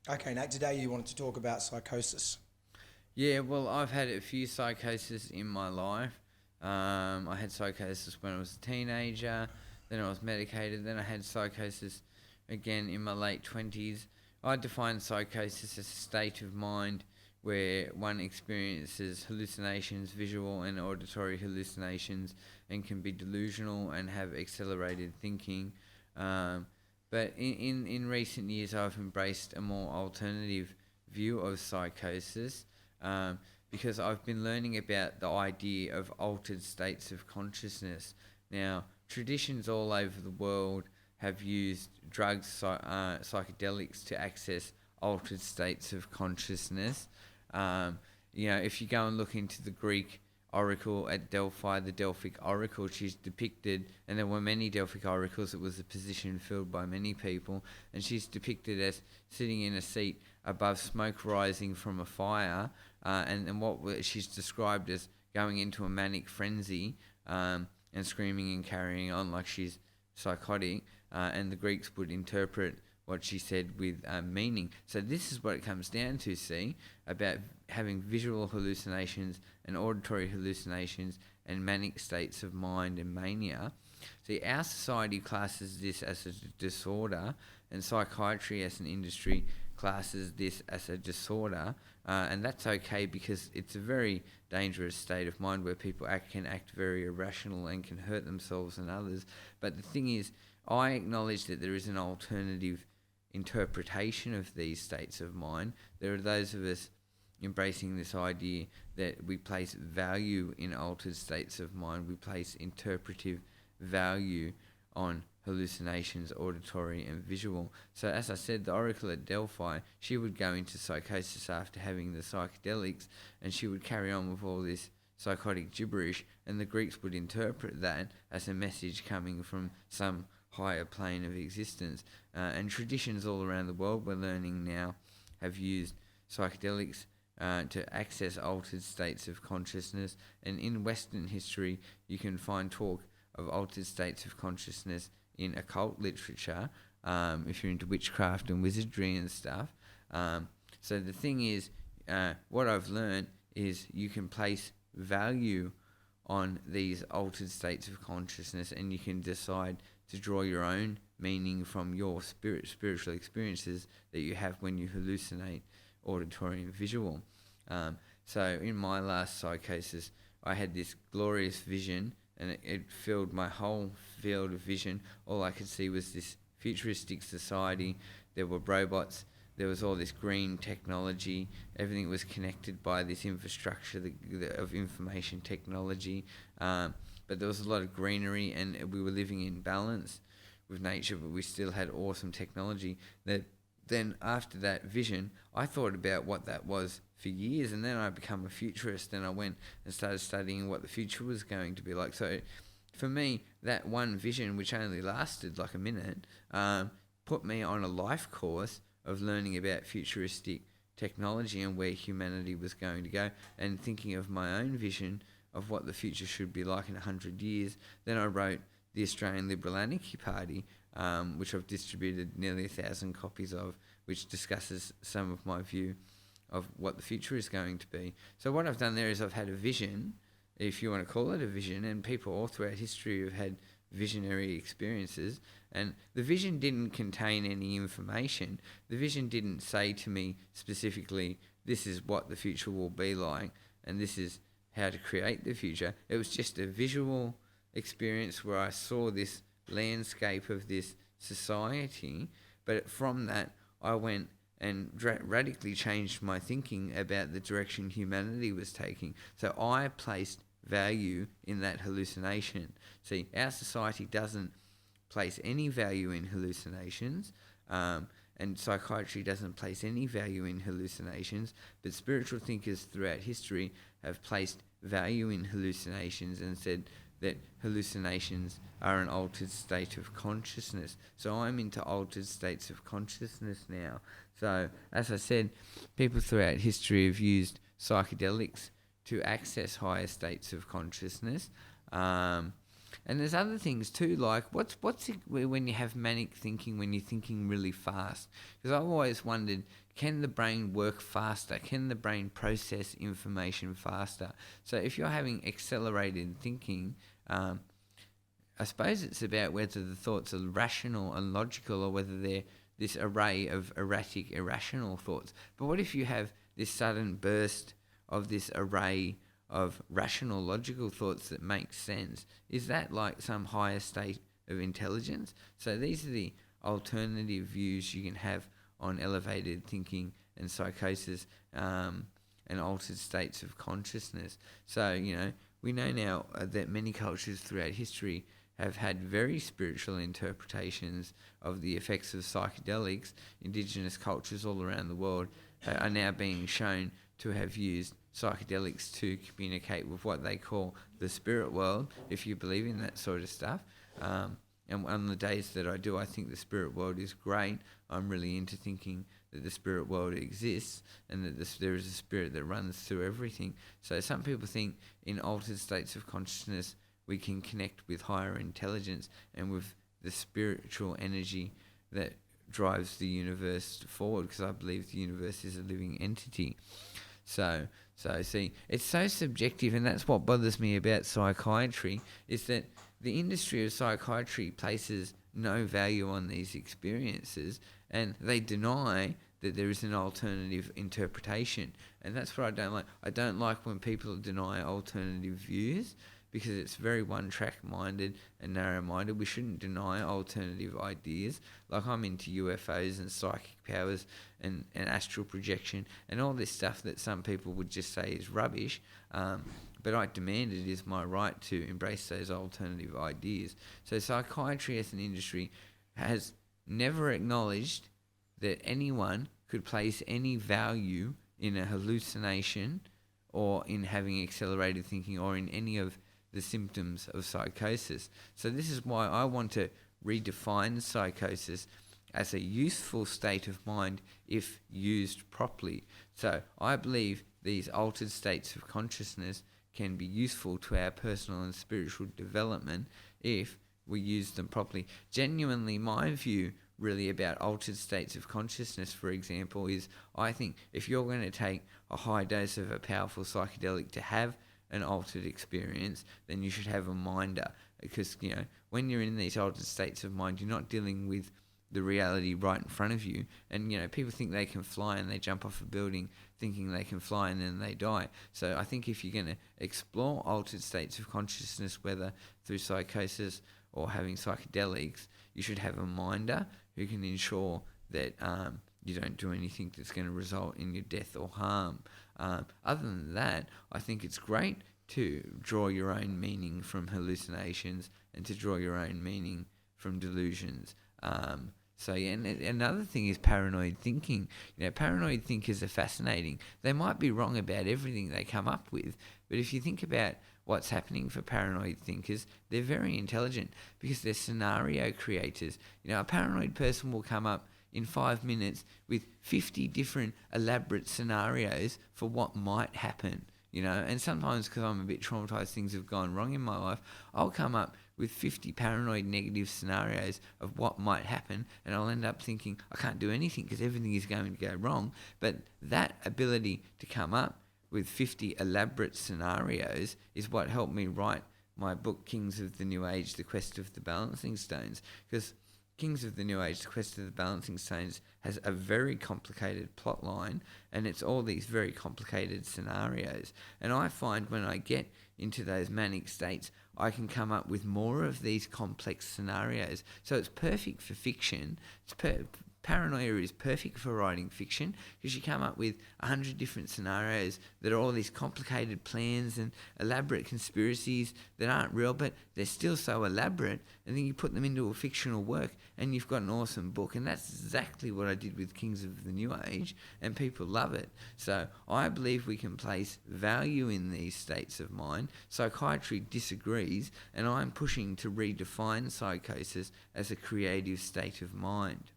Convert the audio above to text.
Okay, Nate, today you wanted to talk about psychosis. Yeah, well, I've had a few psychoses in my life. I had psychosis when I was a teenager, then I was medicated, then I had psychosis again in my late 20s. I define psychosis as a state of mind where one experiences hallucinations, visual and auditory hallucinations, and can be delusional and have accelerated thinking. Um, but in recent years, I've embraced a more alternative view of psychosis um, because I've been learning about the idea of altered states of consciousness. Now, traditions all over the world have used drugs, psychedelics, to access altered states of consciousness. Um, if you go and look into the Greek oracle at Delphi, the Delphic oracle, she's depicted, and there were many Delphic oracles. It was a position filled by many people, and she's depicted as sitting in a seat above smoke rising from a fire, and she's described as going into a manic frenzy and screaming and carrying on like she's psychotic, and the Greeks would interpret what she said with meaning. So this is what it comes down to, see, about having visual hallucinations and auditory hallucinations and manic states of mind and mania. See, our society classes this as a disorder, and psychiatry as an industry classes this as a disorder, and that's okay because it's a very dangerous state of mind where people can act very irrational and can hurt themselves and others. But the thing is, I acknowledge that there is an alternative interpretation of these states of mind. There are those of us embracing this idea that we place value in altered states of mind. We place interpretive value on hallucinations, auditory and visual. So as I said, the oracle at Delphi, she would go into psychosis after having the psychedelics, and she would carry on with all this psychotic gibberish, and the Greeks would interpret that as a message coming from some higher plane of existence. And traditions all around the world, we're learning now, have used psychedelics to access altered states of consciousness. And in Western history, you can find talk of altered states of consciousness in occult literature, if you're into witchcraft and wizardry and stuff. So the thing is, what I've learned is you can place value on these altered states of consciousness, and you can decide to draw your own meaning from your spiritual experiences that you have when you hallucinate auditory and visual. So in my last psychosis, I had this glorious vision, and it filled my whole field of vision. All I could see was this futuristic society. There were robots. There was all this green technology. Everything was connected by this infrastructure of information technology. But there was a lot of greenery, and we were living in balance with nature, but we still had awesome technology. Then after that vision, I thought about what that was for years, and then I became a futurist, and I went and started studying what the future was going to be like. So for me, that one vision, which only lasted like a minute, put me on a life course of learning about futuristic technology and where humanity was going to go, and thinking of my own vision of what the future should be like in 100 years. Then I wrote the Australian Liberal Anarchy Party, which I've distributed nearly 1,000 copies of, which discusses some of my view of what the future is going to be. So what I've done there is I've had a vision, if you want to call it a vision, and people all throughout history have had visionary experiences, and the vision didn't contain any information. The vision didn't say to me specifically, this is what the future will be like, and this is how to create the future. It was just a visual experience where I saw this landscape of this society, but from that I went and radically changed my thinking about the direction humanity was taking. So I placed value in that hallucination. See, our society doesn't place any value in hallucinations, and psychiatry doesn't place any value in hallucinations, but spiritual thinkers throughout history have placed value in hallucinations and said that hallucinations are an altered state of consciousness. So I'm into altered states of consciousness now. So, as I said, people throughout history have used psychedelics to access higher states of consciousness. And there's other things too, like what's it when you have manic thinking, when you're thinking really fast? Because I've always wondered, can the brain work faster? Can the brain process information faster? So if you're having accelerated thinking, I suppose it's about whether the thoughts are rational and logical, or whether they're this array of erratic, irrational thoughts. But what if you have this sudden burst of this array of rational, logical thoughts that make sense? Is that like some higher state of intelligence? So these are the alternative views you can have on elevated thinking and psychosis, and altered states of consciousness. So, we know now that many cultures throughout history have had very spiritual interpretations of the effects of psychedelics. Indigenous cultures all around the world are now being shown to have used psychedelics to communicate with what they call the spirit world, if you believe in that sort of stuff. And on the days that I do, I think the spirit world is great. I'm really into thinking that the spirit world exists, and that there is a spirit that runs through everything. So some people think in altered states of consciousness we can connect with higher intelligence and with the spiritual energy that drives the universe forward, because I believe the universe is a living entity. So see, it's so subjective, and that's what bothers me about psychiatry, is that the industry of psychiatry places no value on these experiences, and they deny that there is an alternative interpretation. And that's what I don't like. I don't like when people deny alternative views, because it's very one-track minded and narrow-minded. We shouldn't deny alternative ideas. Like, I'm into UFOs and psychic powers and astral projection and all this stuff that some people would just say is rubbish. But I demand it is my right to embrace those alternative ideas. So psychiatry as an industry has never acknowledged that anyone could place any value in a hallucination, or in having accelerated thinking, or in any of the symptoms of psychosis. So this is why I want to redefine psychosis as a useful state of mind if used properly. So I believe these altered states of consciousness can be useful to our personal and spiritual development if we use them properly. Genuinely, my view really about altered states of consciousness, for example, is I think if you're going to take a high dose of a powerful psychedelic to have an altered experience, then you should have a minder, because when you're in these altered states of mind, you're not dealing with the reality right in front of you. And people think they can fly, and they jump off a building thinking they can fly, and then they die. So I think if you're going to explore altered states of consciousness, whether through psychosis or having psychedelics, you should have a minder who can ensure that you don't do anything that's going to result in your death or harm. Other than that, I think it's great to draw your own meaning from hallucinations and to draw your own meaning from delusions. And another thing is paranoid thinking. Paranoid thinkers are fascinating. They might be wrong about everything they come up with, but if you think about what's happening for paranoid thinkers, they're very intelligent because they're scenario creators. A paranoid person will come up in 5 minutes with 50 different elaborate scenarios for what might happen. And sometimes, because I'm a bit traumatized, things have gone wrong in my life, I'll come up with 50 paranoid negative scenarios of what might happen, and I'll end up thinking I can't do anything because everything is going to go wrong. But that ability to come up with 50 elaborate scenarios is what helped me write my book, Kings of the New Age, The Quest of the Balancing Stones, because Kings of the New Age, The Quest of the Balancing Stones has a very complicated plot line, and it's all these very complicated scenarios. And I find when I get into those manic states, I can come up with more of these complex scenarios. So it's perfect for fiction. Paranoia is perfect for writing fiction, because you come up with 100 different scenarios that are all these complicated plans and elaborate conspiracies that aren't real, but they're still so elaborate, and then you put them into a fictional work and you've got an awesome book. And that's exactly what I did with Kings of the New Age, and people love it. So I believe we can place value in these states of mind. Psychiatry disagrees, and I'm pushing to redefine psychosis as a creative state of mind.